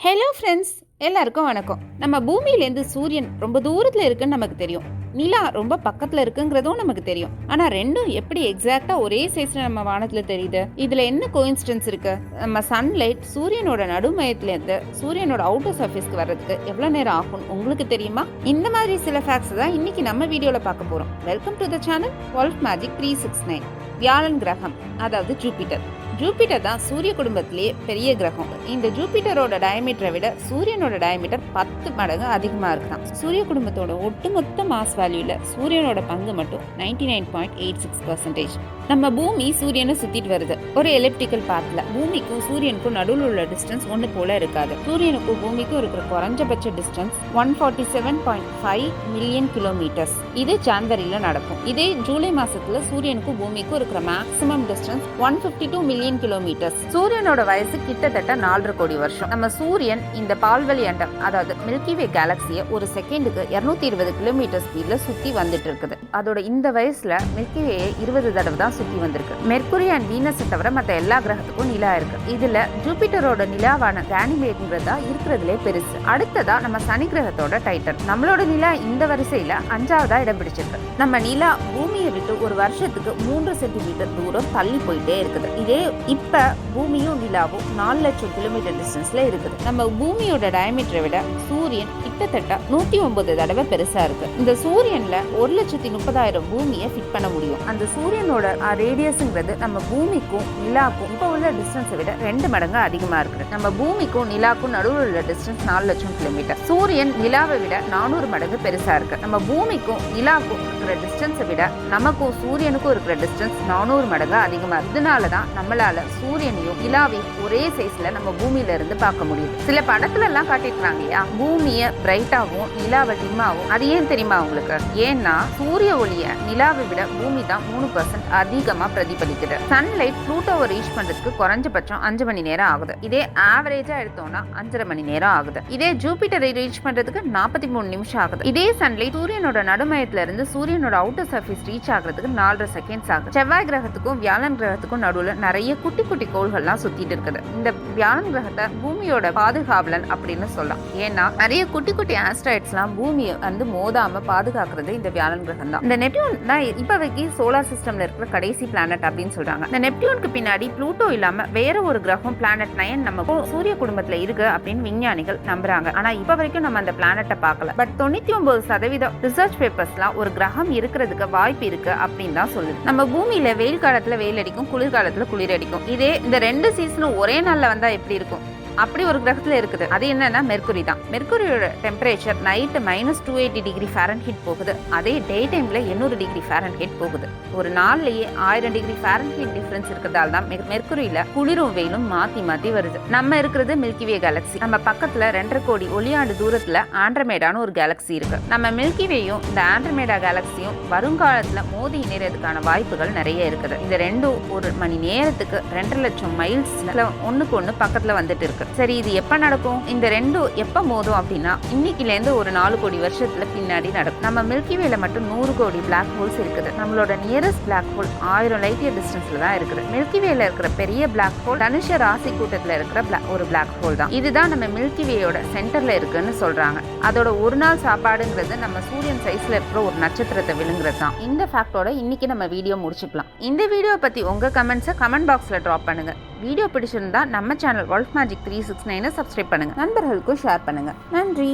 Hello friends, எல்லாருக்கும் வணக்கம். நம்ம பூமியிலேருந்து சூரியன் ரொம்ப தூரத்தில் இருக்குன்னு நமக்கு தெரியும். நிலா ரொம்ப பக்கத்தில் இருக்குங்கிறதும் நமக்கு தெரியும். ஆனால் ரெண்டும் எப்படி எக்ஸாக்டாக ஒரே சைஸில் நம்ம வானத்தில் தெரியுது? இதில் என்ன கோயின்சிடன்ஸ் இருக்கு? நம்ம சன்லைட் சூரியனோட நடுமையத்துலேருந்து சூரியனோட அவுட்டர் சர்ஃபேஸ்க்கு வர்றதுக்கு எவ்வளோ நேரம் ஆகும் உங்களுக்கு தெரியுமா? இந்த மாதிரி சில ஃபேக்ட்ஸ் தான் இன்னைக்கு நம்ம வீடியோவில் பார்க்க போகிறோம். Welcome to the channel Vault Magic 369. வியாழன் கிரகம், அதாவது ஜூபிட்டர் தான் சூரிய குடும்பத்திலேயே பெரிய கிரகம். இந்த ஜூபிட்டரோட டயமீட்டரை விட சூரியனோட டயமீட்டர் 10 மடங்கு அதிகமாக இருக்கலாம். சூரிய குடும்பத்தோட ஒட்டுமொத்த மாஸ் வேல்யூல சூரியனோட பங்கு மட்டும் 99.86%. நம்ம பூமி சூரியனை சுத்திட்டு வருது ஒரு எலிப்டிக்கல் பாத்ல. பூமிக்கும் சூரியனுக்கும் நடுவில் உள்ள டிஸ்டன்ஸ் ஒன்று போல இருக்காது. சூரியனுக்கும் பூமிக்கும் இருக்கிற குறைஞ்சபட்ச டிஸ்டன்ஸ் 147.5 மில்லியன் கிலோமீட்டர்ஸ். இது ஜான்வரியில நடக்கும். இதே ஜூலை மாசத்துல சூரியனுக்கும் பூமிக்கும் இருக்கிற மேக்ஸிமம் டிஸ்டன்ஸ் 152 மில்லியன் கிலோமீட்டர்ஸ். சூரியனோட வயசு கிட்டத்தட்ட 4.5 கோடி வருஷம். நம்ம சூரியன் இந்த பால்வெளி அண்டம், அதாவது மில்கிவே கேலக்சியை ஒரு செகண்டுக்கு 220 கிலோமீட்டர் ஸ்பீட்ல சுத்தி வந்துட்டு இருக்குது. அதோட இந்த வயசுல மில்கிவேயை 20 தடவை தான் சுத்தி வந்திருக்கு. மெர்க்குரி அண்ட் வீனஸ் தவிர மற்ற எல்லா கிரகத்துக்கும் நிலா இருக்கு. இதுல ஜூபிட்டரோட நிலாவான கானிமேட்ங்கிறது தான் இருக்கிறதுலே பெருசு. அடுத்ததா நம்ம சனி கிரகத்தோட டைட்டன். நம்மளோட நிலா இந்த வரிசையில 5ஆவதா இடம் பிடிச்சிருக்கு. நம்ம நிலா பூமியை விட்டு ஒரு வருஷத்துக்கு 3 சென்டிமீட்டர் தூரம் தள்ளி போயிட்டே இருக்குது. இதே இப்ப பூமியும் நிலாவும் 4 லட்சம் கிலோமீட்டர் டிஸ்டன்ஸ்ல இருக்குது. நம்ம பூமியோட டயமீட்டரை விட சூரியன் கிட்டத்தட்ட 109 தடவை பெருசா இருக்கு. இந்த சூரியன்ல 1,30,000 பூமியை ஃபிட் பண்ண முடியும். அந்த சூரியனோட ரேடியஸ்ங்கிறது நம்ம பூமிக்கும் நிலாக்கும் இப்ப உள்ள டிஸ்டன்ஸை விட 2 மடங்கு அதிகமா இருக்குது. நம்ம பூமிக்கும் நிலாக்கும் நடுவில் உள்ள டிஸ்டன்ஸ் 4 லட்சம் கிலோமீட்டர். சூரியன் நிலாவை விட 400 மடங்கு பெருசா இருக்கு. நம்ம பூமிக்கும் நிலாக்கும் இருக்கிற டிஸ்டன்ஸை விட நமக்கும் சூரியனுக்கும் இருக்கிற டிஸ்டன்ஸ் 400 மடங்கு அதிகமா இருக்கு. இதனாலதான் நம்மளால சூரியனையும் நிலாவையும் ஒரே சைஸ்ல நம்ம பூமியில இருந்து பார்க்க முடியுது. சில படத்துல எல்லாம் காட்டிருக்காங்க இல்லையா, பூமியை பிரைட்டாவும் நிலாவை டிம்மாவும். அது ஏன் தெரியுமா உங்களுக்கு? ஏன்னா சூரிய ஒளிய நிலாவை விட பூமி தான் 3% அதிகமா பிரதிபலிக்குது. சன்லைட் ப்ளூட்டோவை ரீச் பண்றதுக்கு குறைஞ்சபட்சம் 5 மணி நேரம் ஆகுது. இதே ஆவரேஜா எடுத்தோம்னா 5.5 மணி நேரம் ஆகுது. இதே ஜூபிட்டரை ரீச் பண்றதுக்கு 43 நிமிஷம் ஆகுது. இதே சன்லைட் சூரியனோட நடுமையத்துல இருந்து சூரியனோட அவுட்டர் சர்ஃபேஸ் ரீச் ஆகிறதுக்கு 4.5 செகண்ட்ஸ் ஆகுது. செவ்வாய் கிரகத்துக்கும் வியாழன் கிரகத்துக்கும் நடுவுல நிறைய குட்டி குட்டி கோள்கள்லாம் சுத்திட்டு இருக்குது. இந்த வியாழன் கிரகத்தை பூமியோட பாதுகாவலன் அப்படின்னு சொல்லலாம். ஏன்னா நிறைய குட்டி குட்டி ஆஸ்ட்ராய்ட்ஸ்லாம் பூமியை வந்து மோதாம பாதுகாக்கிறது இந்த வியாழன் கிரகம் தான். இந்த நெப்டியூன் தான் இப்போதைக்கு சோலார் சிஸ்டம்ல இருக்கிற கடைசி பிளானட் அப்படின்னு சொல்றாங்க. இந்த நெப்டியூனுக்கு பின்னாடி ப்ளூட்டோ இல்லாம வேற ஒரு கிரகம் பிளானட் 9 நம்ம சூரிய குடும்பத்துல இருக்கு அப்படின்னு விஞ்ஞானிகள் நம்புறாங்க. ஆனா இப்ப வரைக்கும் நம்ம அந்த பிளானட்டை பார்க்கல. பட் 99% ரிசர்ச் பேப்பர்ஸ்லாம் ஒரு கிரகம் இருக்கிறதுக்கு வாய்ப்பு இருக்கு அப்படின்னு தான் சொல்லுது. நம்ம பூமியில வெயில் காலத்துல வெயில் அடிக்கும், குளிர்காலத்துல குளிர் அடிக்கும். இதே இந்த 2 சீசனும் ஒரே நாள்ல வந்தா எப்படி இருக்கும்? அப்படி ஒரு கிரகத்துல இருக்குது. அது என்னன்னா மெர்க்குரி தான். மெர்க்குரியோட டெம்பரேச்சர் நைட்டு -280 டிகிரி ஃபாரன்ஹீட் போகுது. அதே டே டைம்ல 800 டிகிரி ஃபாரன்ஹீட் போகுது. ஒரு நாள்லயே 1000 டிகிரி ஃபாரன்ஹீட் டிஃபரன்ஸ் இருக்கிறதால தான் மெர்க்குரியில குளிரும் வெயிலும் மாத்தி மாத்தி வருது. நம்ம இருக்கிறது மில்கிவே கேலக்சி. நம்ம பக்கத்துல 2.5 கோடி ஒளியாண்டு தூரத்துல ஆண்ட்ரோமேடான்னு ஒரு கேலக்சி இருக்கு. நம்ம மில்கிவேயும் இந்த ஆண்ட்ரோமேடா கேலக்சியும் வருங்காலத்துல மோதி இணையறதுக்கான வாய்ப்புகள் நிறைய இருக்குது. இந்த ரெண்டும் ஒரு மணி நேரத்துக்கு 2 லட்சம் மைல்ஸ்ல ஒண்ணுக்கு ஒண்ணு பக்கத்துல வந்துட்டு இருக்கு. சரி, இது எப்ப நடக்கும்? இந்த ரெண்டும் எப்ப மோதும் அப்படின்னா இன்னைக்குல இருந்து ஒரு 4 கோடி வருஷத்துல பின்னாடி நடக்கும். நம்ம மில்கிவேல மட்டும் 100 கோடி பிளாக் ஹோல்ஸ் இருக்குது. நம்மளோட nearest black hole 1000 light year டிஸ்டன்ஸ்ல தான் இருக்குது. மில்கிவேல இருக்கிற பெரிய பிளாக் ஹோல் தனுஷ ராசி கூட்டத்துல இருக்கிற ஒரு பிளாக் ஹோல் தான். இதுதான் நம்ம மில்கிவேயோட சென்டர்ல இருக்குன்னு சொல்றாங்க. அதோட ஒரு நாள் சாப்பாடுங்கிறது நம்ம சூரியன் சைஸ்ல இருக்கிற ஒரு நட்சத்திரத்தை விழுங்குறது தான். இந்த ஃபேக்டோட இன்னைக்கு நம்ம வீடியோ முடிச்சுக்கலாம். இந்த வீடியோ பத்தி உங்க கமெண்ட்ஸை கமெண்ட் பாக்ஸ்ல டிராப் பண்ணுங்க. வீடியோ பிடிச்சிருந்தா நம்ம சேனல் வால்ட் மேஜிக் 369 சப்ஸ்கிரைப் பண்ணுங்க. நண்பர்களுக்கும் ஷேர் பண்ணுங்க. நன்றி.